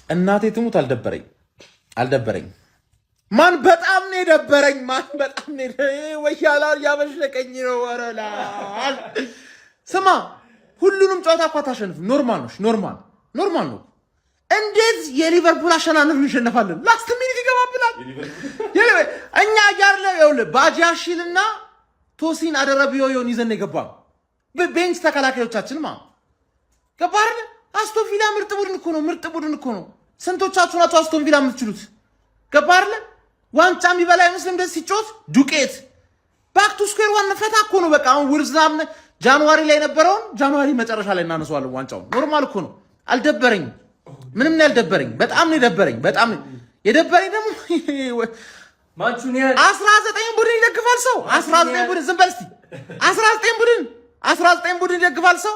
እናቴ ትሙት አልደበረኝ ማን በጣም ነው የደበረኝ ማን በጣም ነው ወያላ ያበሽለቀኝ ነው ወረላል ስማ ሁሉንም ጨዋታ እኮ ታሸንፍ ኖርማል ነው እንዴት የሊቨርፑል አሸናነፍ ይሸነፋልን ላስት ሚኒት ይገባብናል እኛ ያርለ ይኸውልህ ባጃሽልና ቶሲን አደረቢዮ ይዘን የገባው በቤንች ተከላካዮቻችን ገባህ አስቶን ቪላ ምርጥ ቡድን እኮ ነው ስንቶቻችሁ ናችሁ አስቶን ቪላ የምትችሉት ገባህ አይደል ዋንጫ የሚበላ አይመስልም ደስ ሲጮት ዱቄት ባክ ቱ ስኩዌር ዋን ፈታ እኮ ነው በቃ አሁን ውርዛም ጃንዋሪ ላይ ነበረው ጃንዋሪ መጨረሻ ላይ እናነሳዋለን ዋንጫው ኖርማል እኮ ነው አልደበረኝ ምንም ነው ያልደበረኝ በጣም ነው የደበረኝ ደግሞ ማንቹኒያ 19 ቡድን ይደግፋል ሰው 19 ቡድን ዝም በል እስቲ 19 ቡድን ይደግፋል ሰው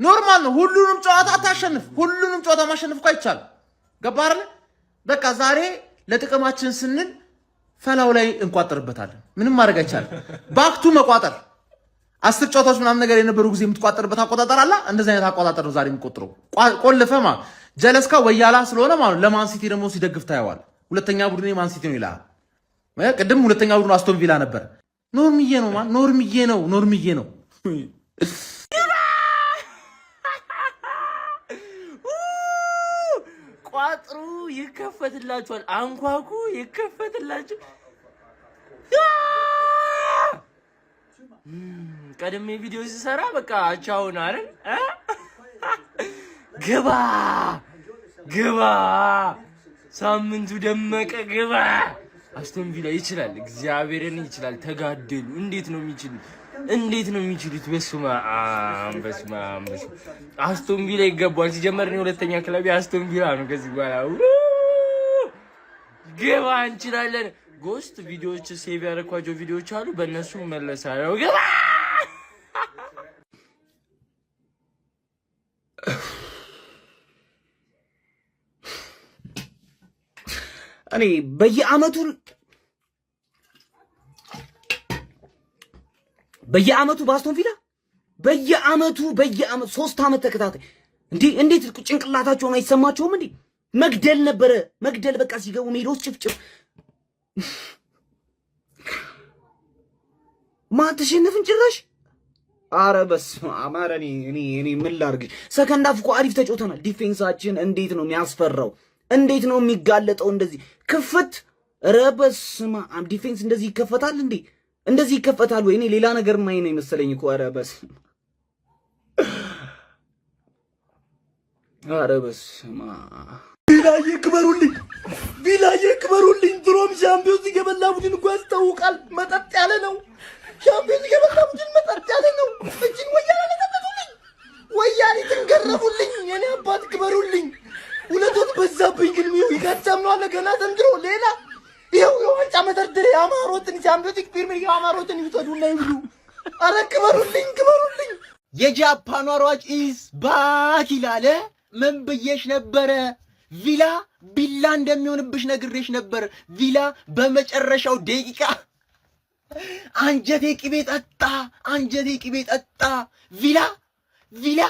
ኖርማል ነው ሁሉንም ጨዋታ አታሸንፍ ሁሉንም ጨዋታ ማሸነፍ እኮ አይቻል ገባህ አይደል በቃ ዛሬ ለጥቅማችን ስንል ፈላው ላይ እንቋጥርበታለን ምንም ማድረግ አይቻልም ባክቱ መቋጠር 10 ጨዋታዎች ምናምን ነገር የነበሩ ጊዜ የምትቋጥርበት አቆጣጠር አለ እንደዛ አይነት አቆጣጠር ነው ዛሬ የሚቆጥረው ቆልፈማ ጀለስካ ወያላ ስለሆነ ማለት ለማን ሲቲ ደግሞ ሲደግፍ ታየዋል ሁለተኛ ቡድን ማን ሲቲ ነው ይላል ቅድም ሁለተኛ ቡድን አስቶን ቪላ ነበር ኖርምዬ ነው ቋጥሩ ይከፈትላችኋል አንኳኩ ይከፈትላችሁ ቀደም ቪዲዮ ሲሰራ በቃ አቻውን አይደል ግባ ሳምንቱ ደመቀ ግባ አስቶን ቪላ ይችላል እግዚአብሔርን ይችላል ተጋደሉ እንዴት ነው የሚችሉት በስመ አብ አስቶን ቪላ ይገባል ሲጀመር ነው ሁለተኛ ክለብ አስቶን ቪላ ነው ከዚህ በኋላ ግባ እንችላለን ጎስት ቪዲዮዎች ሴቭ ያደረኳቸው ቪዲዮዎች አሉ በእነሱ መለሳለሁ ግባ እኔ በየአመቱ ባስቶን ቪላ በየአመቱ 3 አመት ተከታታይ እንዴት ጭንቅላታቸው ነው አይሰማቸውም እንዴ መግደል በቃ ሲገቡ ሜዳውስ ጭፍጭፍ ማተሸነፍን ጭራሽ አረ በስመ አብ እኔ ምን ላድርግ ሰከንድ አፍ እኮ አሪፍ ተጫውተናል ዲፌንሳችን እንዴት ነው የሚያስፈራው እንዴት ነው የሚጋለጠው እንደዚህ ክፍት ኧረ በስመ አብ ዲፌንስ እንደዚህ ይከፈታል እንዴ እንደዚህ ይከፈታል ወይ እኔ ሌላ ነገር ማይ ነው መሰለኝ እኮ ኧረ በስመ ቪላዬ ክበሩልኝ ድሮም ሻምፒዮንስ የበላ ቡድን እኮ ያስታውቃል መጠጥ ያለ ነው ሻምፒዮንስ የበላ ቡድን መጠጥ ያለ ነው እጅን ወያኔ ትንገረፉልኝ የኔ አባት ክበሩልኝ ሁለቱን በዛብኝ ግን ይካቻም ነው አለ ገና ዘንድሮ ሌላ ይሄው የዋንጫ መደርደር ያማሮትን ቻምፒዮንስ ፕሪሚየር ያማሮትን ይወዱና ይብሉ አረ ክበሩልኝ የጃፓን ሯጭ ኢዝ ባክ ይላል ምን ብዬሽ ነበረ ቪላ ቢላ እንደሚሆንብሽ ነግሬሽ ነበር ቪላ በመጨረሻው ደቂቃ አንጀቴ ቅቤ ጠጣ ቪላ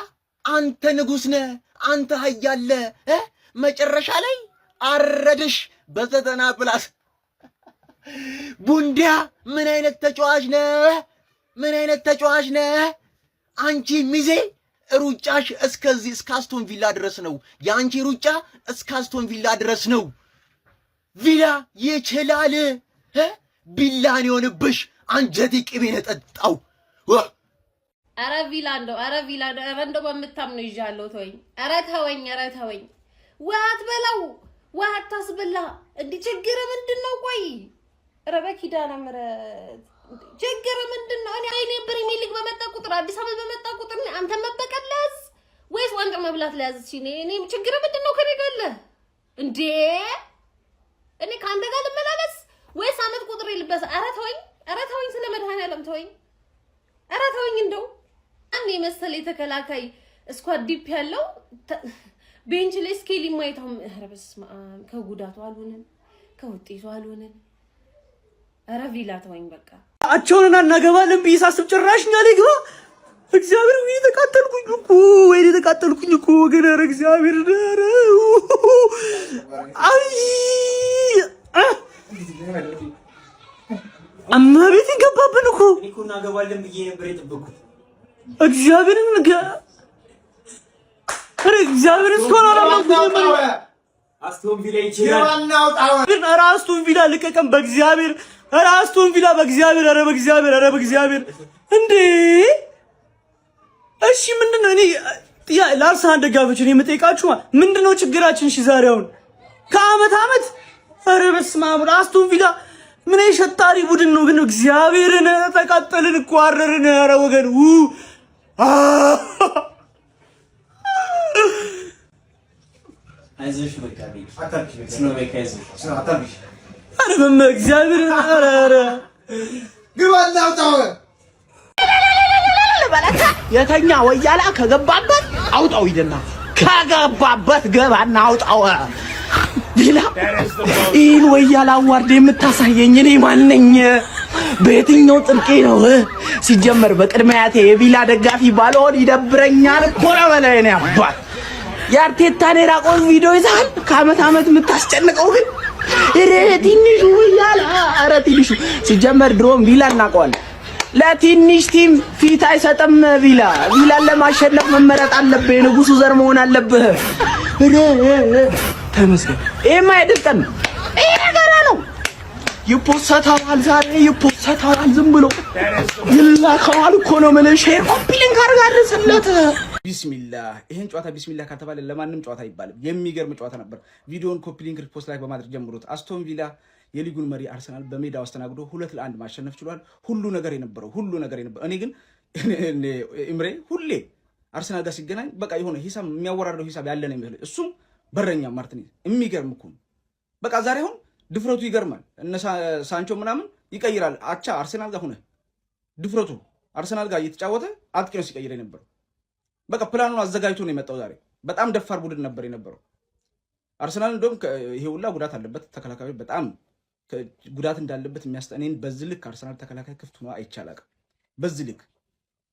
አንተ ንጉስ ነህ አንተ ሀያለ መጨረሻ ላይ አረድሽ በዘጠና ፕላስ ቡንዲያ ምን አይነት ተጫዋች ነህ አንቺ ሚዜ ሩጫሽ እስከዚህ እስከ አስቶን ቪላ ድረስ ነው ያንቺ ሩጫ እስከ አስቶን ቪላ ድረስ ነው ቪላ ይችላል ቢላን ይሆንብሽ አንጀቴ ቅቤ ነጠጣው አረ ቪላ እንደው በመታም ነው ይዣለው ተወኝ ዋት በለው ዋት ታስበላ እንዴ ችግር ምንድነው ቆይ አረ በኪዳነ ምሕረት ችግር ምንድነው እኔ ፕሪሚየር ሊግ በመጣ ቁጥር አዲስ አበባ በመጣ ቁጥር አንተ መበቀለስ ወይስ ዋንጫ መብላት ለያዝ እኔ ችግር ምንድነው ከኔ ጋር እንዴ እኔ ካንተ ጋር ልመላለስ ወይስ አመት ቁጥር ይልበስ አረ ተወኝ ስለ መድኃኒዓለም ተወኝ እንደው አንዴ መሰለ የተከላካይ ስኳድ ዲፕ ያለው ቤንች ላይ ስኬሊ ማይታው ኧረ በስመ አብ ከጉዳቱ አልሆነም ከውጤቱ አልሆነም ኧረ ቪላ ተወኝ በቃ አቸውንና እናገባለን ብዬ ሳስብ ጭራሽ እኛ ላይ ግባ እግዚአብሔር ወይ ተቃጠልኩኝ እኮ ወይ ተቃጠልኩኝ እኮ ወገን። ኧረ እግዚአብሔር ኧረ አይ አማቤት ገባብን እኮ እናገባለን ብዬ ነበር የጠበኩት። እግዚአብሔርን ኧረ እግዚአብሔርን እስኮላ አስቶን ቪላ ይችላል። ኧረ አስቶን ቪላ ልቀቀም በእግዚአብሔር። ኧረ አስቶን ቪላ በእግዚአብሔር። ኧረ በእግዚአብሔር። ኧረ በእግዚአብሔር እንዴ! እሺ ምንድነው? እኔ ለአርሰናል ደጋፊዎች እኔ የምጠይቃችሁ ምንድነው ችግራችን? እሺ ዛሬ አሁን ከአመት አመት ኧረ በስመ አብ አስቶን ቪላ ምን የሸጣሪ ቡድን ነው ግን? እግዚአብሔርን ተቃጠልን እኮ አረርን። ኧረ ወገን አይዞሽ በቃ ስኖ በቃ አይዞሽ። ኧረ በእግዚአብሔር ኧረ ግባና አውጣው። የተኛ ወያላ ከገባበት አውጣው ይደና ከገባበት ገባና አውጣው። ቪላ ይህን ወያላ አዋርድ የምታሳየኝ እኔ ማን ነኝ? በየትኛው ጥርቄ ነው? ሲጀመር በቅድሚያቴ የቪላ ደጋፊ ባልሆን ይደብረኛል እኮ ነው በላይ ነው ያባል። የአርቴታን የራቆን ቪዲዮ ይዛል ከአመት አመት የምታስጨንቀው ግን ኧረ ትንሹ ወያላ። ኧረ ትንሹ ሲጀመር ድሮም ቪላ እናውቀዋለን። ለትንሽ ቲም ፊት አይሰጥም ቪላ። ቪላን ለማሸነፍ መመረጥ አለብህ። ንጉሱ ዘር መሆን አለብህ። ተመስገን። ይሄማ አይደለም ይሄ ነገር ነው። ይፖሰታል ዛሬ ይፖሰታል። ዝም ብሎ ይላከዋል እኮ ነው ማለት ሼር ኮፒ ሊንክ አድርጋለስለት። ቢስሚላህ ይሄን ጨዋታ ቢስሚላህ ከተባለ ለማንም ጨዋታ አይባልም። የሚገርም ጨዋታ ነበር። ቪዲዮን ኮፒ ሊንክ ሪፖስት ላይ በማድረግ ጀምሩት። አስቶን ቪላ የሊጉን መሪ አርሰናል በሜዳው አስተናግዶ 2-1 ማሸነፍ ችሏል። ሁሉ ነገር የነበረው እኔ ግን ኢምሬ ሁሌ አርሰናል ጋር ሲገናኝ በቃ የሆነ ሂሳብ የሚያወራረደው ሂሳብ ያለ ነው የሚመስለው። እሱም በረኛ ማርቲኔዝ የሚገርም እኮ በቃ ዛሬ አሁን ድፍረቱ ይገርማል። እነ ሳንቾ ምናምን ይቀይራል። አቻ አርሰናል ጋር ሆነ ድፍረቱ አርሰናል ጋር እየተጫወተ አጥቂ ነው ሲቀይር የነበረው። በቃ ፕላኑን አዘጋጅቶ ነው የመጣው። ዛሬ በጣም ደፋር ቡድን ነበር የነበረው አርሰናል። እንደውም ይሄ ሁላ ጉዳት አለበት ተከላካዩ በጣም ጉዳት እንዳለበት የሚያስጠነኝ በዚህ ልክ አርሰናል ተከላካይ ክፍት ሆኖ አይቻላል። በዚህ ልክ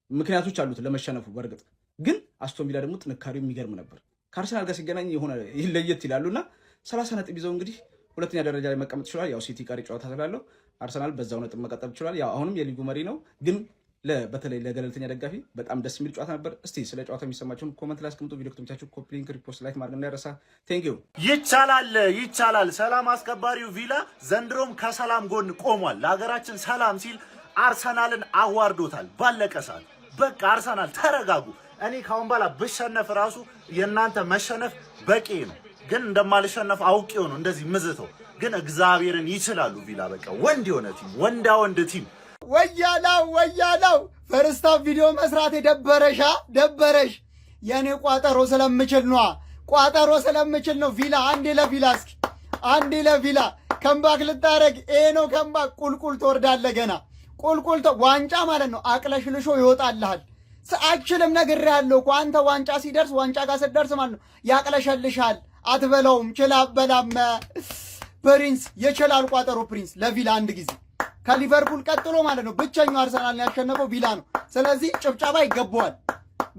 ምክንያቶች አሉት ለመሸነፉ። በርግጥ ግን አስቶን ቪላ ደግሞ ጥንካሬው የሚገርም ነበር። ከአርሰናል ጋር ሲገናኝ የሆነ ለየት ይላሉና 30 ነጥብ ይዘው እንግዲህ ሁለተኛ ደረጃ ላይ መቀመጥ ይችላል። ያው ሲቲ ቀሪ ጨዋታ ስላለው አርሰናል በዛው ነጥብ መቀጠል ይችላል። ያው አሁንም የሊጉ መሪ ነው። ግን በተለይ ለገለልተኛ ደጋፊ በጣም ደስ የሚል ጨዋታ ነበር። እስቲ ስለ ጨዋታው የሚሰማችሁን ኮሜንት ላይ አስቀምጡ። ቪዲዮ ከተመቻችሁ ኮፒ ሊንክ ሪፖስት ላይክ ማድረግ እንዳይረሳ። ቴንክ ዩ። ይቻላል። ሰላም አስከባሪው ቪላ ዘንድሮም ከሰላም ጎን ቆሟል። ለሀገራችን ሰላም ሲል አርሰናልን አዋርዶታል። ባለቀ ሰዓት በቃ አርሰናል ተረጋጉ። እኔ ካሁን በኋላ ብሸነፍ ራሱ የእናንተ መሸነፍ በቂ ነው። ግን እንደማልሸነፍ አውቄው ነው እንደዚህ ምዝተው። ግን እግዚአብሔርን ይችላሉ ቪላ በቃ ወንድ የሆነ ቲም ወንድ ቲም። ወያላው ፈርስታ ቪዲዮ መስራት ደበረሽ። የኔ ቋጠሮ ስለምችል ነው። ቪላ አንዴ ለቪላ ከምባክ ልታረግ ነው። ከምባክ ቁልቁል ትወርዳለህ። ገና ቁልቁል ዋንጫ ማለት ነው። አቅለሽልሾ ይወጣልሃል። አችልም ነግሬሃለሁ እኮ አንተ ዋንጫ ጋር ስትደርስ ማለት ነው ያቅለሸልሻል። አትበላውም። ችላ በላም ፕሪንስ የችላል ቋጠሮ ፕሪንስ ለቪላ አንድ ጊዜ ከሊቨርፑል ቀጥሎ ማለት ነው ብቸኛው አርሰናል ያሸነፈው ቪላ ነው። ስለዚህ ጭብጨባ ይገባዋል።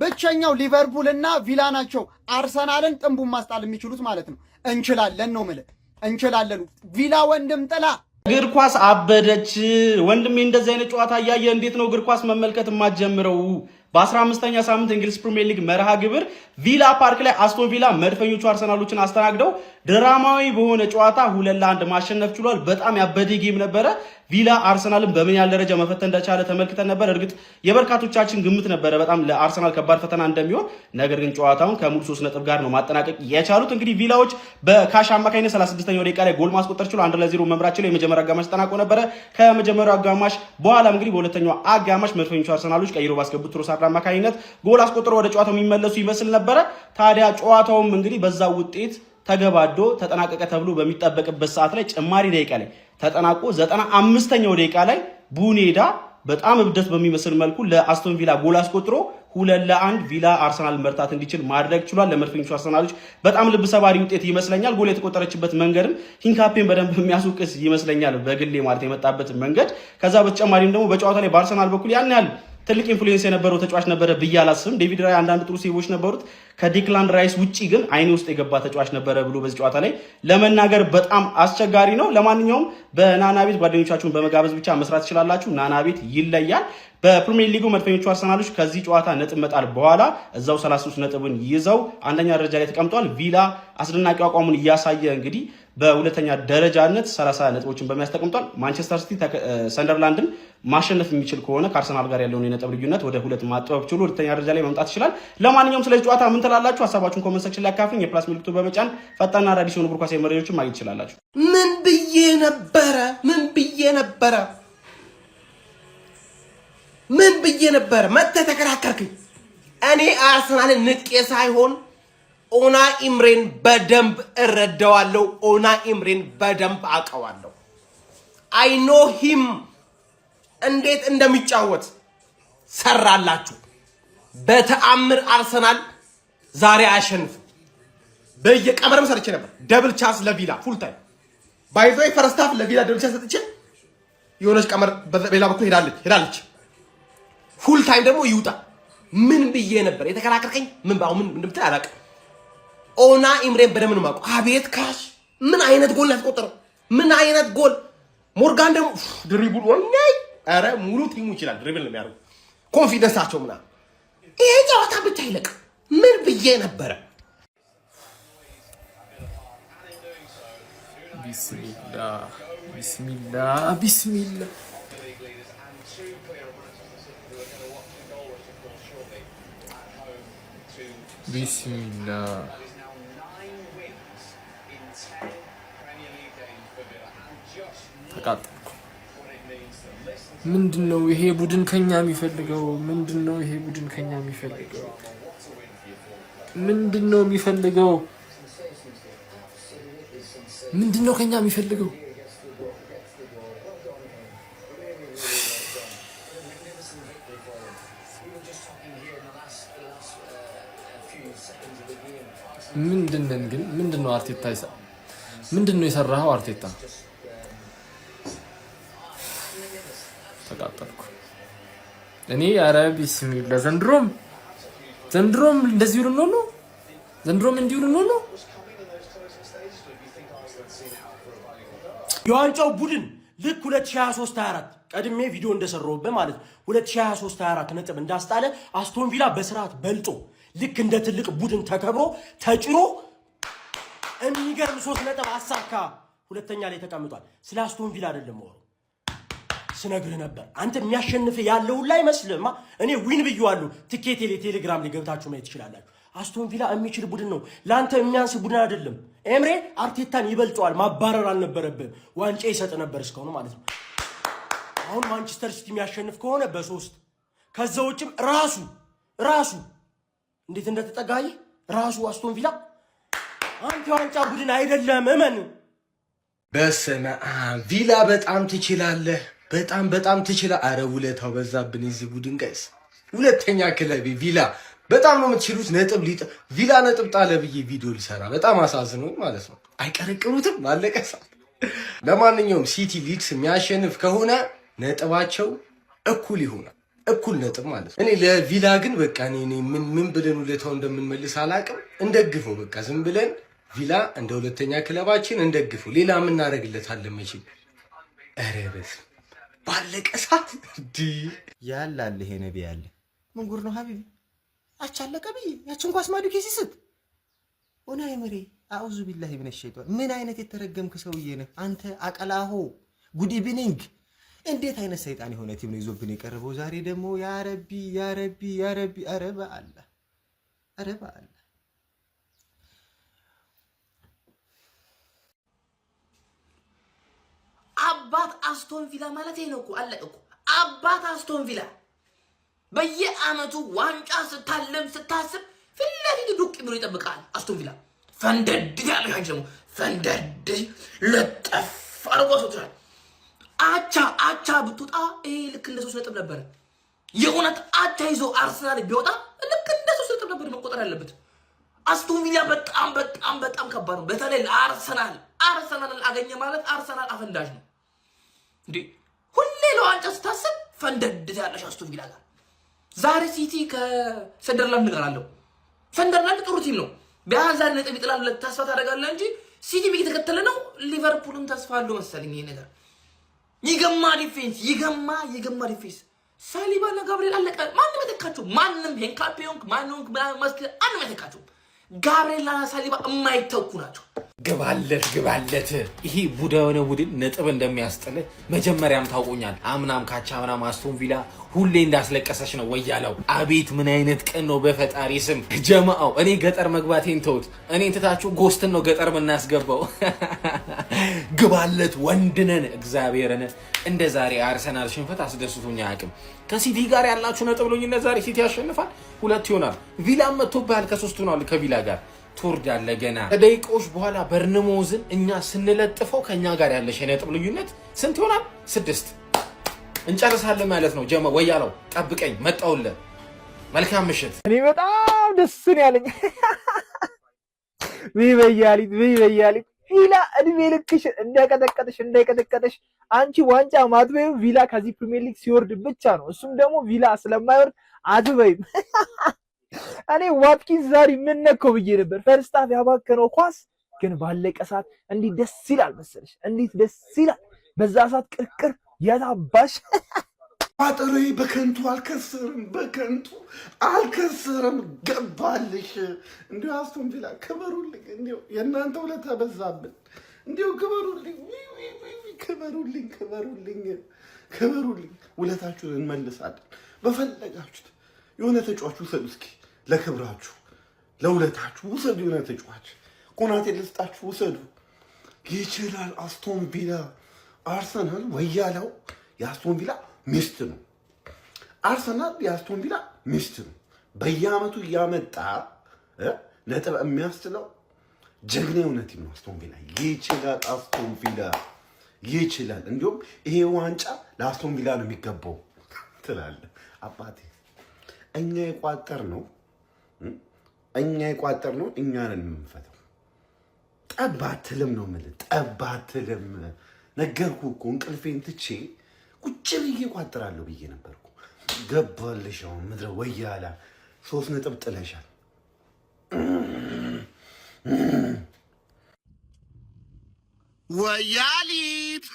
ብቸኛው ሊቨርፑል እና ቪላ ናቸው አርሰናልን ጥንቡን ማስጣል የሚችሉት ማለት ነው። እንችላለን ነው ማለት እንችላለን። ቪላ ወንድም ጥላ እግር ኳስ አበደች ወንድሜ። እንደዚህ አይነት ጨዋታ እያየ እንዴት ነው እግር ኳስ መመልከት የማትጀምረው? በ15ኛ ሳምንት እንግሊዝ ፕሪሚየር ሊግ መርሃ ግብር ቪላ ፓርክ ላይ አስቶን ቪላ መድፈኞቹ አርሰናሎችን አስተናግደው ድራማዊ በሆነ ጨዋታ 2-1 ማሸነፍ ችሏል። በጣም ያበደ ጌም ነበረ። ቪላ አርሰናልን በምን ያህል ደረጃ መፈተን እንደቻለ ተመልክተን ነበር። እርግጥ የበርካቶቻችን ግምት ነበረ በጣም ለአርሰናል ከባድ ፈተና እንደሚሆን። ነገር ግን ጨዋታውን ከሙሉ 3 ነጥብ ጋር ነው ማጠናቀቅ የቻሉት። እንግዲህ ቪላዎች በካሽ አማካኝነት 36ኛው ደቂቃ ላይ ጎል ማስቆጠር ችሎ 1-0 መምራት ችለው የመጀመሪያው አጋማሽ ተጠናቆ ነበረ። ከመጀመሪያው አጋማሽ በኋላም እንግዲህ በሁለተኛው አጋማሽ መድፈኞቹ አርሰናሎች ቀይሮ ባስገቡት ትሮሳርድ አማካኝነት ጎል አስቆጥረው ወደ ጨዋታው የሚመለሱ ይመስል ነበረ። ታዲያ ጨዋታውም እንግዲህ በዛ ውጤት ተገባዶ ተጠናቀቀ ተብሎ በሚጠበቅበት ሰዓት ላይ ጭማሪ ደቂቃ ላይ ተጠናቆ 95ኛው ደቂቃ ላይ ቡኔዳ በጣም እብደት በሚመስል መልኩ ለአስቶን ቪላ ጎል አስቆጥሮ 2-1 ቪላ አርሰናል መርታት እንዲችል ማድረግ ችሏል። ለመድፈኞቹ አርሰናሎች በጣም ልብ ሰባሪ ውጤት ይመስለኛል። ጎል የተቆጠረችበት መንገድም ሂንካፔን በደንብ የሚያስወቅስ ይመስለኛል፣ በግሌ ማለት የመጣበት መንገድ። ከዛ በተጨማሪም ደግሞ በጨዋታ ላይ በአርሰናል በኩል ያን ያህል ትልቅ ኢንፍሉዌንስ የነበረው ተጫዋች ነበረ ብዬ አላስብም። ዴቪድ ራያ አንዳንድ ጥሩ ሴቮች ነበሩት። ከዲክላን ራይስ ውጪ ግን አይኔ ውስጥ የገባ ተጫዋች ነበረ ብሎ በዚህ ጨዋታ ላይ ለመናገር በጣም አስቸጋሪ ነው። ለማንኛውም በናና ቤት ጓደኞቻችሁን በመጋበዝ ብቻ መስራት ትችላላችሁ። ናና ቤት ይለያል። በፕሪሚየር ሊጉ መድፈኞቹ አርሰናሎች ከዚህ ጨዋታ ነጥብ መጣል በኋላ እዛው 33 ነጥብን ይዘው አንደኛ ደረጃ ላይ ተቀምጧል። ቪላ አስደናቂ አቋሙን እያሳየ እንግዲህ በሁለተኛ ደረጃነት 30 ነጥቦችን በመያዝ ተቀምጧል። ማንቸስተር ሲቲ ሰንደርላንድን ማሸነፍ የሚችል ከሆነ ከአርሰናል ጋር ያለውን የነጥብ ልዩነት ወደ 2 ማጥበብ ችሎ ሁለተኛ ደረጃ ላይ መምጣት ይችላል። ለማንኛውም ስለዚህ ጨዋታ ምን ትላላችሁ? ሀሳባችሁን ኮሜንት ሴክሽን ላይ አካፍሉኝ። የፕላስ ምልክቱን በመጫን ፈጣንና አዳዲስ የሆኑ እግር ኳስ መረጃዎችን ማግኘት ትችላላችሁ። ምን ብዬ ነበረ መተህ ተከራከርክኝ። እኔ አርሰናልን ንቄ ሳይሆን ኦና ኢምሬን በደንብ እረዳዋለሁ። ኦና ኢምሬን በደንብ አውቀዋለሁ። አይ ኖ ሂም እንዴት እንደሚጫወት ሰራላችሁ። በተአምር አርሰናል ዛሬ አያሸንፍም። በየቀመርም ሰርቼ ነበር። ደብል ቻንስ ለቪላ ፉል ታይም ባይዞ ፈርስት ሃፍ ለቪላ ደብል ቻንስ ሰጥቼ የሆነች ቀመር በሌላ በኩል ሄዳለች። ፉል ታይም ደግሞ ይውጣ። ምን ብዬ ነበር የተከራከርከኝ? ምን እንደምታይ አላውቅም። ኦና ኢምሬን በደምን ማቁ አቤት ካሽ ምን አይነት ጎል ያስቆጠረው! ምን አይነት ጎል! ሞርጋን ደግሞ ድሪብል ወንይ አረ ሙሉ ቲሙ ይችላል ድሪብል ነው የሚያደርገው። ኮንፊደንሳቸው ምናምን ይሄ ጨዋታ ብቻ ይለቅ። ምን ብዬ ነበረ? ቢስሚላህ ተቃጠልኩ። ምንድነው ይሄ ቡድን ከኛ የሚፈልገው? ምንድነው ከኛ የሚፈልገው? ምንድነው ከኛ የሚፈልገው? ምንድነው አርቴታ ምንድነው የሰራው? አርቴታ ተቃጠልኩ እኔ። ኧረ ቢስሚላህ ዘንድሮም እንደዚህ ነው። ዘንድሮም እንዲሁ ነው። የዋንጫው ቡድን ልክ 2023-24 ቀድሜ ቪዲዮ እንደሰራሁበት ማለት 2023-24 ነጥብ እንዳስጣለ አስቶን ቪላ በስርዓት በልጦ ልክ እንደ ትልቅ ቡድን ተከብሮ ተጭሮ የሚገርም 3 ነጥብ አሳካ ሁለተኛ ላይ ተቀምጧል። ስለ አስቶን ቪላ አይደለም ወሩ ስነግርህ ነበር። አንተ የሚያሸንፍ ያለው ላይ መስልማ እኔ ዊን ብየዋለሁ። ትኬቴ ላይ ቴሌግራም ላይ ገብታችሁ ማየት ትችላላችሁ። አስቶን ቪላ የሚችል ቡድን ነው። ላንተ የሚያንስ ቡድን አይደለም። ኤምሬ አርቴታን ይበልጠዋል። ማባረር አልነበረብህም። ዋንጫ ይሰጥ ነበር እስካሁን ማለት ነው። አሁን ማንቸስተር ሲቲ የሚያሸንፍ ከሆነ በ3 ከዛ ውጭም ራሱ እንዴት እንደተጠጋይ ራሱ አስቶን ቪላ አንተ ዋንጫ ቡድን አይደለም። እመን። በስመ አብ ቪላ በጣም ትችላለህ። በጣም ትችላለህ። አረ ውለታው በዛብን እዚህ ቡድን ጋይስ። ሁለተኛ ክለብ ቪላ በጣም ነው የምትችሉት። ቪላ ነጥብ ጣለ ብዬ ቪዲዮ ልሰራ በጣም አሳዝኖኝ ማለት ነው። አይቀረቅሩትም ማለቀ ሰዓት። ለማንኛውም ሲቲ ሊድስ የሚያሸንፍ ከሆነ ነጥባቸው እኩል ይሆናል። እኩል ነጥብ ማለት ነው። እኔ ለቪላ ግን በቃ እኔ ምን ብለን ውለታው እንደምንመልስ አላውቅም። እንደግፈው በቃ ዝም ብለን ቪላ እንደ ሁለተኛ ክለባችን እንደግፈው። ሌላ ምን እናደርግለታለን መቼም። ኧረ በስመ ባለቀ ሰዓት ያላል ይሄ ነቢ ያለ ምን ጉር ነው ሀቢቢ አቻለቀ ብዬ ያችን ኳስ ማዱኬ ሲስት ኦና የምሬ አውዙ ቢላሂ ምን ሸይጣን። ምን አይነት የተረገምክ ሰውዬ ነህ አንተ አቀላሆ። ጉድ ኢቭኒንግ። እንዴት አይነት ሰይጣን የሆነ ቲም ነው ይዞብን የቀረበው ዛሬ ደግሞ። ያ ረቢ ኧረ በአላህ አባት አስቶን ቪላ ማለት ይሄ ነው እኮ አለቀ እኮ። አባት አስቶን ቪላ በየአመቱ ዋንጫ ስታለም ስታስብ ፊት ለፊት ዱቅ ብሎ ይጠብቃል። አስቶን ቪላ ፈንደድ ያለ አንቺ ደግሞ ፈንደድ ለጠፍ አርጎ ወጥቷል። አቻ ብትወጣ ይሄ ልክ እንደ 3 ነጥብ ነበር። የእውነት አቻ ይዞ አርሰናል ቢወጣ ልክ እንደ 3 ነጥብ ነበር መቆጠር ያለበት። አስቶን ቪላ በጣም ከባድ ነው። በተለይ ለአርሰናል አገኘ ማለት አርሰናል አፈንዳጅ ነው እንዴ። ሁሌ ለዋንጫ ስታስብ ፈንደድ ያለሽ አስቶን ቪላ ጋር ዛሬ ሲቲ ከሰንደርላንድ ጋር አለው። ሰንደርላንድ ጥሩ ቲም ነው። ቢያንስ ዛሬ ነጥብ ይጥላል ብለህ ተስፋ ታደርጋለህ እንጂ ሲቲ እየተከተለ ነው። ሊቨርፑልም ተስፋ አለው መሰለኝ ይሄ ነገር። ይገማ ዲፌንስ ሳሊባና ጋብሪኤል አለቀ። ማንም አይተካቸው። ማንም ሄንካፔዮንክ ማንም ማስክ አንድ አይተካቸው። ጋብሪኤልና ሳሊባ የማይተኩ ናቸው። ግባለት። ይሄ ቡዳ የሆነ ቡድን ነጥብ እንደሚያስጥል መጀመሪያም ታውቁኛል። አምናም ካቻምናም አስቶን ቪላ ሁሌ እንዳስለቀሰች ነው ወያለው። አቤት ምን አይነት ቀን ነው በፈጣሪ ስም ጀማአው። እኔ ገጠር መግባቴን ተውት። እኔ እንትታችሁ ጎስትን ነው ገጠር ምናስገባው። ግባለት ወንድነን እግዚአብሔርን። እንደ ዛሬ አርሰናል ሽንፈት አስደስቶኛ አያውቅም። ከሲቲ ጋር ያላችሁ ነጥብ ልዩነት ዛሬ ሲቲ ያሸንፋል፣ 2 ይሆናል። ቪላም መጥቶብሃል፣ ከ3 ሆኗል። ከቪላ ጋር ቶርዳለ ገና ከደቂቃዎች በኋላ በርንሞዝን እኛ ስንለጥፈው ከኛ ጋር ያለሽ የነጥብ ልዩነት ስንት ይሆናል? 6 እንጨርሳለን ማለት ነው። ጀማ ወያለው ጠብቀኝ፣ መጣውልህ። መልካም ምሽት። እኔ በጣም ደስ ነው ያለኝ። ቪላ ቪላ እድሜ ልክሽ እንዳይቀጠቀጥሽ አንቺ ዋንጫ ማትበዩ ቪላ ከዚህ ፕሪሚየር ሊግ ሲወርድ ብቻ ነው። እሱም ደግሞ ቪላ ስለማይወርድ አትበይም። እኔ ዋትኪንስ ዛሬ ምን ነከው ብዬ ነበር። ፈርስት ሃፍ ያባከነው ኳስ ግን ባለቀ ሰዓት እንዴት ደስ ይላል መሰለሽ! እንዴት ደስ ይላል በዛ ሰዓት ቅርቅር ያታባሽ ቋጠሮ በከንቱ አልከሰርም። ገባልሽ እንዲሁ አስቶን ቪላ ክበሩልኝ። እንዲሁ የእናንተ ውለታ በዛብን። እንዲሁ ክበሩልኝ። ውለታችሁን እንመልሳለን በፈለጋችሁት። የሆነ ተጫዋች ውሰዱ እስኪ፣ ለክብራችሁ ለውለታችሁ ውሰዱ። የሆነ ተጫዋች ኮናቴ ልስጣችሁ ውሰዱ። ይችላል አስቶን ቪላ። አርሰናል ወያለው የአስቶን ቪላ ሚስት ነው። አርሰናል የአስቶን ቪላ ሚስት ነው። በየአመቱ እያመጣ ነጥብ የሚያስጥለው ጀግና የሆነ ቲም ነው አስቶን ቪላ። ይችላል አስቶን ቪላ ይችላል። እንዲሁም ይሄ ዋንጫ ለአስቶን ቪላ ነው የሚገባው ትላለህ አባቴ። እኛ የቋጠር ነው እኛንን የምንፈተው። ጠባትልም ነው የምልህ፣ ጠባትልም ነገርኩህ እኮ። እንቅልፌን ትቼ ቁጭ ብዬ ቋጥራለሁ ብዬ ነበርኩ። ገባልሽ አሁን ምድረ ወያላ 3 ነጥብ ጥለሻል። ወያሊት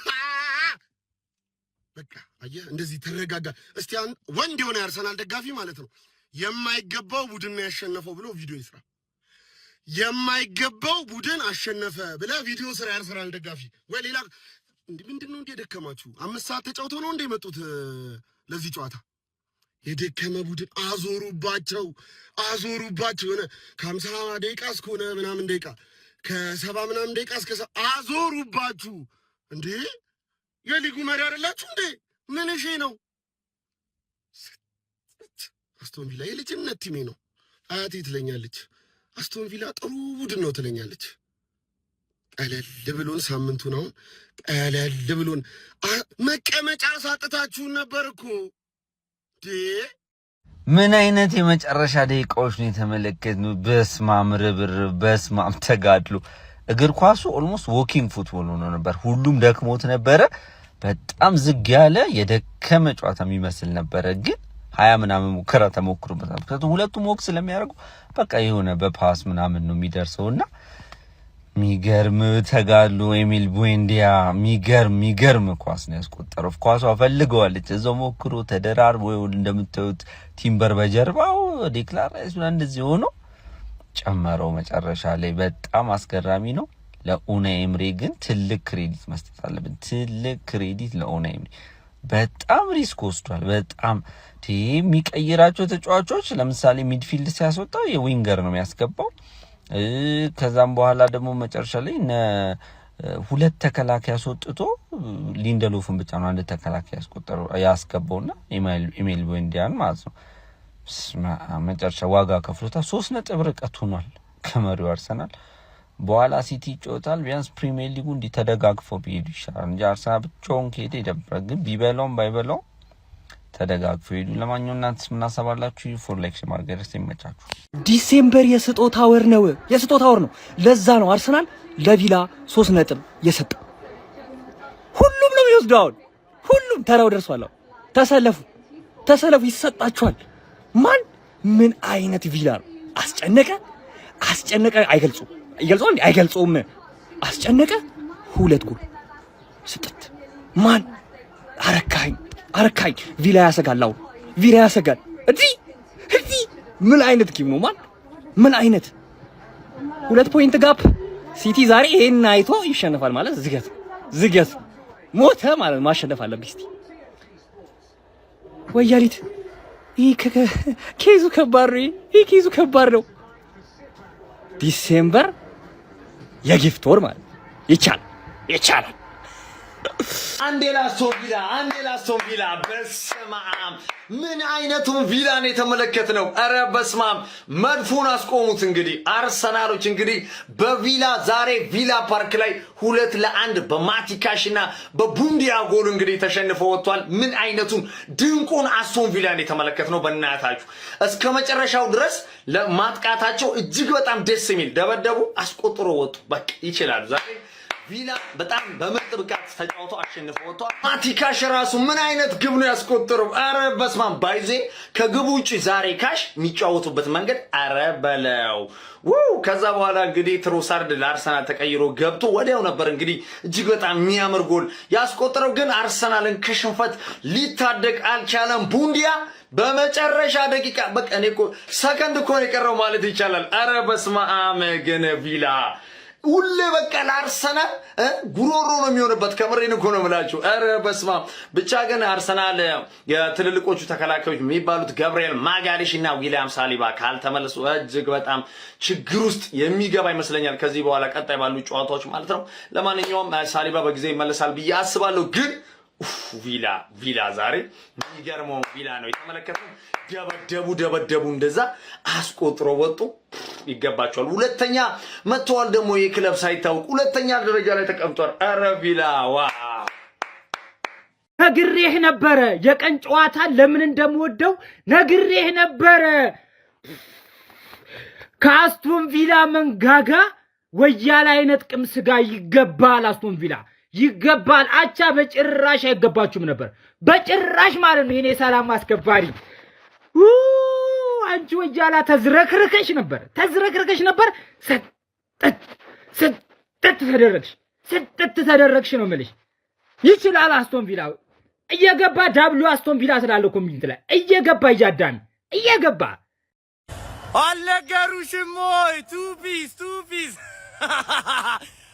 በቃ አየህ፣ እንደዚህ ተረጋጋ። እስቲ ወንድ የሆነ የአርሰናል ደጋፊ ማለት ነው የማይገባው ቡድን ነው ያሸነፈው ብሎ ቪዲዮ ይስራ። የማይገባው ቡድን አሸነፈ ብለ ቪዲዮ ስራ። የአርሰናል ደጋፊ ወይ ሌላ ምንድን ነው እንደ ደከማችሁ? 5 ሰዓት ተጫውተው ነው እንደ የመጡት ለዚህ ጨዋታ። የደከመ ቡድን አዞሩባቸው። የሆነ ከ50 ደቂቃ እስከሆነ ምናምን ደቂቃ ከ70 ምናምን ደቂቃ እስከ አዞሩባችሁ። እንዴ የሊጉ መሪ አይደላችሁ እንዴ? ምን እሺ ነው? አስቶን ቪላ የልጅነት ቲሜ ነው። አያቴ ትለኛለች አስቶን ቪላ ጥሩ ቡድን ነው ትለኛለች። ቀለል ብሎን ሳምንቱን አሁን ቀለል ብሎን መቀመጫ ሳጥታችሁን ነበር እኮ። ምን አይነት የመጨረሻ ደቂቃዎች ነው የተመለከትነው? በስማም ርብርብ፣ በስማም ተጋድሎ። እግር ኳሱ ኦልሞስት ዎኪንግ ፉትቦል ሆኖ ነበር። ሁሉም ደክሞት ነበረ። በጣም ዝግ ያለ የደከመ ጨዋታ የሚመስል ነበረ። ግን 20 ምናምን ሙከራ ተሞክሮበታል። ምክንያቱም ሁለቱም ወክ ስለሚያደርጉ በቃ የሆነ በፓስ ምናምን ነው የሚደርሰውና ሚገርም ተጋድሎ። ኤሚል ቡዌንዲያ ሚገርም ኳስ ነው ያስቆጠረው። ኳሷ ፈልገዋለች፣ እዛው ሞክሮ ተደራርቦ እንደምታዩት ቲምበር በጀርባው ዲክላራይዝ እንደዚህ ሆኖ ጨመረው መጨረሻ ላይ። በጣም አስገራሚ ነው። ለኡናይ ኤምሪ ግን ትልቅ ክሬዲት መስጠት አለብን። ትልቅ ክሬዲት ለኡናይ ኤምሪ። በጣም ሪስክ ወስዷል። በጣም የሚቀይራቸው ተጫዋቾች ለምሳሌ ሚድፊልድ ሲያስወጣው የዊንገር ነው የሚያስገባው። ከዛም በኋላ ደግሞ መጨረሻ ላይ 2 ተከላካይ አስወጥቶ ሊንደሎፍን ብቻ ነው 1 ተከላካይ ያስገባውና ኤሚል ቡዌንዲያን ማለት ነው። መጨረሻ ዋጋ ከፍሎታል። 3 ነጥብ ርቀት ሆኗል ከመሪው አርሰናል። በኋላ ሲቲ ይጫወታል። ቢያንስ ፕሪሚየር ሊጉ እንዲህ ተደጋግፈው ቢሄዱ ይሻላል እንጂ አርሰናል ብቻውን ከሄደ ይደብራል። ግን ቢበላውም ባይበላው ተደጋግፈው ሄዱ። ለማንኛውም እናንተስ ምን አሰባላችሁ? ፎር ላይክ ማርገርስ ይመቻችሁ። ዲሴምበር የስጦታ ወር ነው። ለዛ ነው አርሰናል ለቪላ 3 ነጥብ የሰጠው። ሁሉም ነው የሚወስደው። ሁሉም ተራው ደርሷል። ተሰለፉ፣ ይሰጣችኋል። ማን ምን አይነት ቪላ ነው? አስጨነቀ አይገልጾም። አስጨነቀ 2 ጎል ስጥት። ማን አረካኝ ቪላ ያሰጋል። ቪላ ያሰጋል። እዚህ ምን አይነት ጌም ነው? ማን ምን አይነት 2 ፖይንት ጋፕ። ሲቲ ዛሬ ይሄን አይቶ ይሸነፋል ማለት ዝገት ሞተ ማለት ማሸነፍ አለበት። እስቲ ወያሊት ኬዙ ከባድ ነው። ዲሴምበር የጊፍት ወር ማለት ይቻላል። አንዴ ላስቶን ቪላ በስመ አብ ምን አይነቱን ቪላ ነው የተመለከትነው? ኧረ በስመ አብ መድፉን አስቆሙት። እንግዲህ አርሰናሎች እንግዲህ በቪላ ዛሬ ቪላ ፓርክ ላይ 2-1 በማቲካሽና በቡንዲያ ጎል እንግዲህ ተሸንፈው ወጥቷል። ምን አይነቱን ድንቁን አስቶን ቪላ ነው የተመለከትነው። በእናታችሁ እስከ መጨረሻው ድረስ ለማጥቃታቸው እጅግ በጣም ደስ የሚል ደበደቡ፣ አስቆጥሮ ወጡ። በቃ ይችላሉ ዛሬ ቪላ በጣም በምርጥ ብቃት ተጫውቶ አሸንፎ ወጥቷል። ማቲካሽ ራሱ ምን አይነት ግብ ነው ያስቆጠረው? አረ በስማም ባይዜ ከግቡ ውጪ ዛሬ ካሽ የሚጫወቱበት መንገድ አረ በለው። ከዛ በኋላ እንግዲህ ትሮሳርድ ለአርሰናል ተቀይሮ ገብቶ ወዲያው ነበር እንግዲህ እጅግ በጣም የሚያምር ጎል ያስቆጠረው። ግን አርሰናልን ከሽንፈት ሊታደግ አልቻለም። ቡንዲያ በመጨረሻ ደቂቃ በቃ እኔ እኮ ሰከንድ እኮ ነው የቀረው ማለት ይቻላል። አረ በስመ አብ ግን ቪላ ሁሌ በቃ ለአርሰናል ጉሮሮ ነው የሚሆንበት። ከምሬን እኮ ነው የምላችሁ። ኧረ በስመ አብ ብቻ ግን አርሰናል የትልልቆቹ ተከላካዮች የሚባሉት ገብርኤል ማጋሌሽ እና ዊሊያም ሳሊባ ካልተመለሱ እጅግ በጣም ችግር ውስጥ የሚገባ ይመስለኛል ከዚህ በኋላ ቀጣይ ባሉ ጨዋታዎች ማለት ነው። ለማንኛውም ሳሊባ በጊዜ ይመለሳል ብዬ አስባለሁ። ግን ቪላ ዛሬ የሚገርመው ቪላ ነው የተመለከተው። ደበደቡ እንደዛ አስቆጥሮ ወጡ። ይገባቸዋል። ሁለተኛ መጥተዋል ደግሞ የክለብ ሳይታወቅ ሁለተኛ ደረጃ ላይ ተቀምጧል። ኧረ ቪላ ነግሬህ ነበረ። የቀን ጨዋታ ለምን እንደምወደው ነግሬህ ነበረ። ከአስቶን ቪላ መንጋጋ ወያላ አይነት ቅም ስጋ ይገባል። አስቶን ቪላ ይገባል። አቻ በጭራሽ አይገባችሁም ነበር። በጭራሽ ማለት ነው። የኔ ሰላም አስከባሪ አንቺ ወያላ ተዝረክርከሽ ነበር። ስጥት ተደረግሽ ነው የምልሽ። ይችላል አስቶን ቪላ እየገባ ዳብሉ አስቶን ቪላ ስላለው ኮሚኒቲ ላይ እየገባ እያዳን እየገባ አልነገሩሽም ወይ? ቱ ፒስ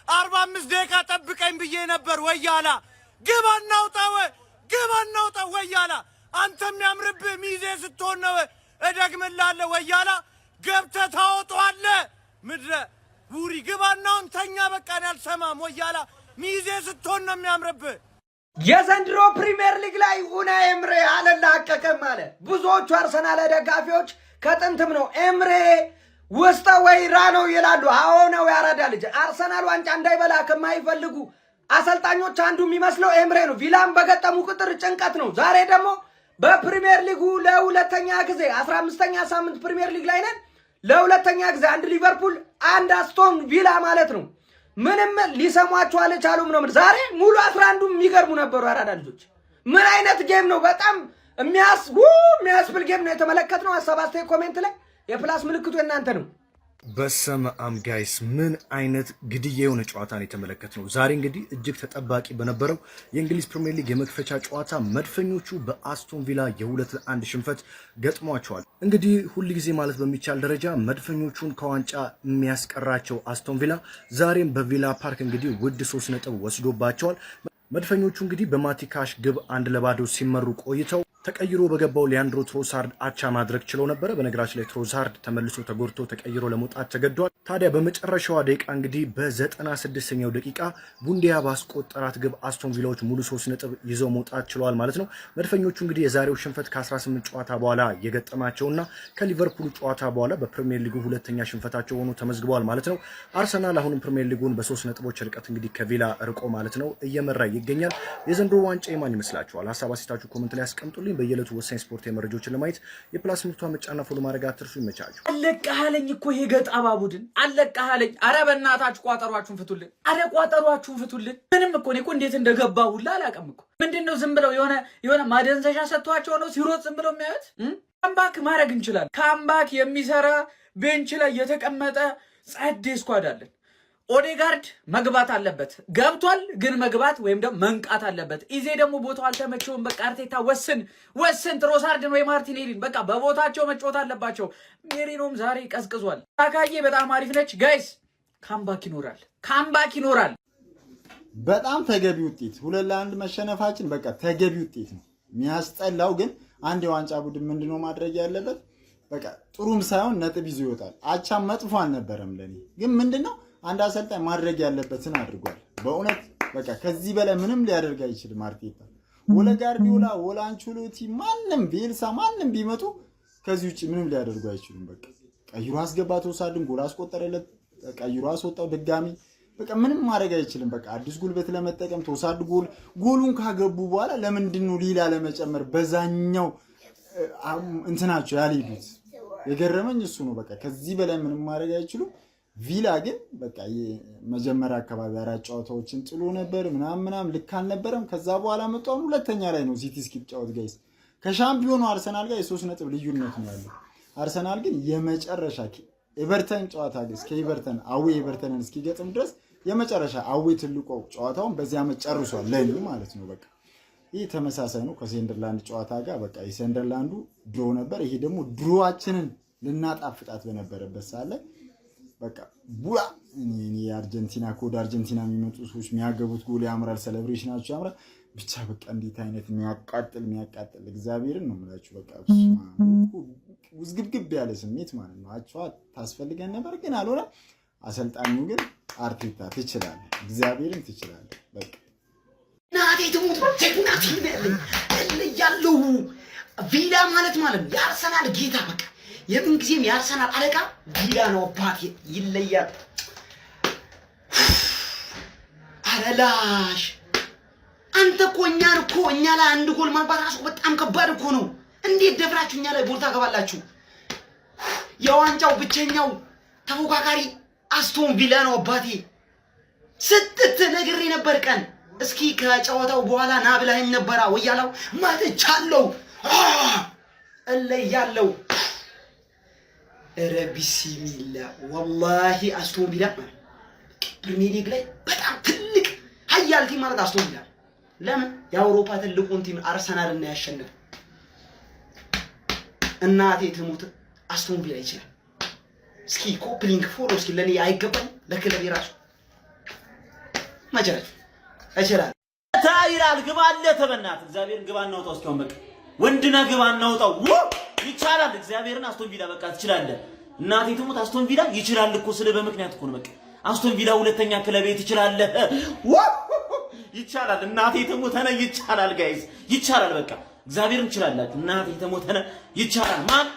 45 ደቂቃ ጠብቀኝ ብዬ ነበር። ወያላ ግባ እናውጣ ወያላ አንተም ያምርብህ ሚዜ ስትሆን ነው። እደግምላለሁ ወያላ ገብተህ ታወጣዋለህ። ምድረ ቡሪ ግባናውን ተኛ። በቃ አልሰማም። ወያላ ሚዜ ስትሆን ነው የሚያምርብህ። የዘንድሮ ፕሪሚየር ሊግ ላይ ኡናይ ኤምሬ አልላቀቀም አለ። ብዙዎቹ አርሰናል ደጋፊዎች ከጥንትም ነው ኤምሬ ውስጠ ወይራ ነው ይላሉ። አዎ ነው ያራዳ ልጅ። አርሰናል ዋንጫ እንዳይበላ ከማይፈልጉ አሰልጣኞች አንዱ የሚመስለው ኤምሬ ነው። ቪላን በገጠሙ ቁጥር ጭንቀት ነው። ዛሬ ደግሞ በፕሪሚየር ሊጉ ለሁለተኛ ጊዜ 15ኛ ሳምንት ፕሪሚየር ሊግ ላይ ነን። ለሁለተኛ ጊዜ አንድ ሊቨርፑል አንድ አስቶን ቪላ ማለት ነው። ምንም ሊሰሟቸው አልቻሉም ነው። ዛሬ ሙሉ 11ዱም የሚገርሙ ነበሩ አራዳ ልጆች። ምን አይነት ጌም ነው! በጣም የሚያስብል ጌም ነው የተመለከትነው። ሀሳብ አስተያየት ኮሜንት ላይ የፕላስ ምልክቱ የእናንተ ነው። በስመ አብ ጋይስ ምን አይነት ግድያ የሆነ ጨዋታ ነው የተመለከትነው። ዛሬ እንግዲህ እጅግ ተጠባቂ በነበረው የእንግሊዝ ፕሪሚየር ሊግ የመክፈቻ ጨዋታ መድፈኞቹ በአስቶን ቪላ የ2-1 ሽንፈት ገጥሟቸዋል። እንግዲህ ሁል ጊዜ ማለት በሚቻል ደረጃ መድፈኞቹን ከዋንጫ የሚያስቀራቸው አስቶን ቪላ ዛሬም በቪላ ፓርክ እንግዲህ ውድ 3 ነጥብ ወስዶባቸዋል። መድፈኞቹ እንግዲህ በማቲካሽ ግብ 1-0 ሲመሩ ቆይተው ተቀይሮ በገባው ሊያንድሮ ትሮሳርድ አቻ ማድረግ ችለው ነበረ። በነገራችን ላይ ትሮሳርድ ተመልሶ ተጎድቶ ተቀይሮ ለመውጣት ተገዷል። ታዲያ በመጨረሻዋ ደቂቃ እንግዲህ በ96ኛው ደቂቃ ቡንዲያ ባስቆጠራት ግብ አስቶን ቪላዎች ሙሉ 3 ነጥብ ይዘው መውጣት ችለዋል ማለት ነው። መድፈኞቹ እንግዲህ የዛሬው ሽንፈት ከ18 ጨዋታ በኋላ የገጠማቸውና ከሊቨርፑል ጨዋታ በኋላ በፕሪሚየር ሊጉ ሁለተኛ ሽንፈታቸው ሆኖ ተመዝግበዋል ማለት ነው። አርሰናል አሁንም ፕሪሚየር ሊጉን በ3 ነጥቦች ርቀት እንግዲህ ከቪላ ርቆ ማለት ነው እየመራ ይገኛል። የዘንድሮ ዋንጫ የማን ይመስላችኋል? ሀሳብ አስተያየታችሁ ኮሜንት ላይ አስቀምጡልኝ። በየዕለቱ ወሳኝ ስፖርታዊ መረጃዎችን ለማየት የፕላስ ምልክቷን መጫና ፎሎ ማድረግ አትርሱ። ይመቻችሁ። አለቃለኝ እኮ ይሄ ገጣባ ቡድን አለቃለኝ። አረ በእናታችሁ ቋጠሯችሁን ፍቱልን። ምንም እኮ እኔ እኮ እንዴት እንደገባ ሁላ አላውቅም እኮ። ምንድነው ዝም ብለው የሆነ ማደንዘሻ ሰጥቷቸው ነው ሲሮጥ ዝም ብለው የሚያዩት? ካምባክ ማድረግ እንችላለን። ካምባክ የሚሰራ ቤንች ላይ የተቀመጠ ጸዴ ስኳድ አለን። ኦዴጋርድ መግባት አለበት። ገብቷል ግን መግባት ወይም ደግሞ መንቃት አለበት። ኢዜ ደግሞ ቦታው አልተመቸውም። በቃ አርቴታ ወስን ትሮሳርድን ወይ ማርቲኔሊን በቃ በቦታቸው መጫወት አለባቸው። ሜሪኖም ዛሬ ቀዝቅዟል። ታካዬ በጣም አሪፍ ነች። ጋይስ ካምባክ ይኖራል። በጣም ተገቢ ውጤት 2-1 መሸነፋችን በቃ ተገቢ ውጤት ነው። የሚያስጠላው ግን አንድ የዋንጫ ቡድን ምንድነው ማድረግ ያለበት? በቃ ጥሩም ሳይሆን ነጥብ ይዞ ይወጣል። አቻም መጥፎ አልነበረም ለኔ። ግን ምንድነው አንድ አሰልጣኝ ማድረግ ያለበትን አድርጓል። በእውነት በቃ ከዚህ በላይ ምንም ሊያደርግ አይችልም አርቴታ። ወለ ጋርዲዮላ ወለ አንቸሎቲ ማንም ቢልሳ ማንም ቢመጡ ከዚህ ውጪ ምንም ሊያደርጉ አይችሉም። በቃ ቀይሮ አስገባቶ ሳድን ጎል አስቆጠረለት፣ ቀይሮ አስወጣው ድጋሚ በቃ ምንም ማድረግ አይችልም። በቃ አዲስ ጉልበት ለመጠቀም ተወሳድ ጎሉን ካገቡ በኋላ ለምንድነው ሌላ ለመጨመር በዛኛው እንትናቸው ያልሄዱት? የገረመኝ እሱ ነው። በቃ ከዚህ በላይ ምንም ማድረግ አይችሉም። ቪላ ግን በቃ መጀመሪያ አካባቢ 4 ጨዋታዎችን ጥሎ ነበር ምናምን ልክ አልነበረም። ከዛ በኋላ መጣው ሁለተኛ ላይ ነው ሲቲ እስኪጫወት ጋይስ ከሻምፒዮኑ አርሰናል ጋር የ3 ነጥብ ልዩነት ነው ያለው። አርሰናል ግን የመጨረሻ ኤቨርተን ጨዋታ እስከ ኤቨርተን አዌ ኤቨርተንን እስኪገጥም ድረስ የመጨረሻ አዌ ትልቁ ጨዋታውን በዚያ ዓመት ጨርሷል ለኔ ማለት ነው። በቃ ይሄ ተመሳሳይ ነው ከሰንደርላንድ ጨዋታ ጋር። በቃ የሰንደርላንዱ ድሮ ነበር፣ ይሄ ደግሞ ድሮአችንን ልናጣፍጣት በነበረበት ሰዓት ላይ በቃ ቡላ እኔ አርጀንቲና ኮድ አርጀንቲና የሚመጡ ሰዎች የሚያገቡት ጎል ያምራል፣ ሴሌብሬሽናቸው ያምራል። ብቻ በቃ እንዴት አይነት የሚያቃጥል እግዚአብሔርን ነው የምላችሁ። በቃ ውዝግብግብ ያለ ስሜት ማለት ነው። አቻዋ ታስፈልገን ነበር ግን አልሆነ። አሰልጣኙ ግን አርቴታ ትችላለህ፣ እግዚአብሔርን ትችላለህ። በቃ ናቴ ትሙት ጀግና ቲም ያለው ቪላ ማለት የአርሰናል ጌታ በቃ የምን ጊዜም የአርሰናል አለቃ ቪላ ነው። አባቴ ይለያል። አረላሽ አንተ እኮ እኛ ላይ አንድ ጎል ማግባት ራሱ በጣም ከባድ እኮ ነው። እንዴት ደፍራችሁ እኛ ላይ ጎል ታገባላችሁ? የዋንጫው ብቸኛው ተፎካካሪ አስቶን ቪላ ነው። አባቴ ስትት ነግሬ ነበር ቀን እስኪ ከጨዋታው በኋላ ና ብለኸኝ ነበራ ወያላው ማተቻለው እለያለው። ኧረ ቢስሚላ ወላሂ አስቶን ቪላ ፕሪሚየር ሊግ ላይ በጣም ትልቅ ሀያል ቲም ማለት አስቶን ቪላ። ለምን የአውሮፓ ትልቁን ቲም አርሰናልን ያሸነፈ? እናቴ ትሙት አስቶን ቪላ ይችላል። እስኪ ኮፕሊንግ ፎሎ እስኪ ለኔ አይገባኝ ለክለብ የራሱ ማጀራት አይችላል ታይራል ግባለ ተበናት እግዚአብሔር ግባ እናውጣው። እስኪውን በቃ ወንድና ግባ እናውጣው ይቻላል። እግዚአብሔርን አስቶን ቪላ በቃ ትችላለህ። እናቴ ትሙት አስቶን ቪላ ይችላል እኮ ስለ በምክንያት እኮ ነው። በቃ አስቶን ቪላ ሁለተኛ ክለብ ትችላለህ። ይቻላል። እናቴ ትሙት ይቻላል። ጋይስ ይቻላል። በቃ እግዚአብሔርን ትችላላችሁ። እናቴ ትሙት ይቻላል። ማን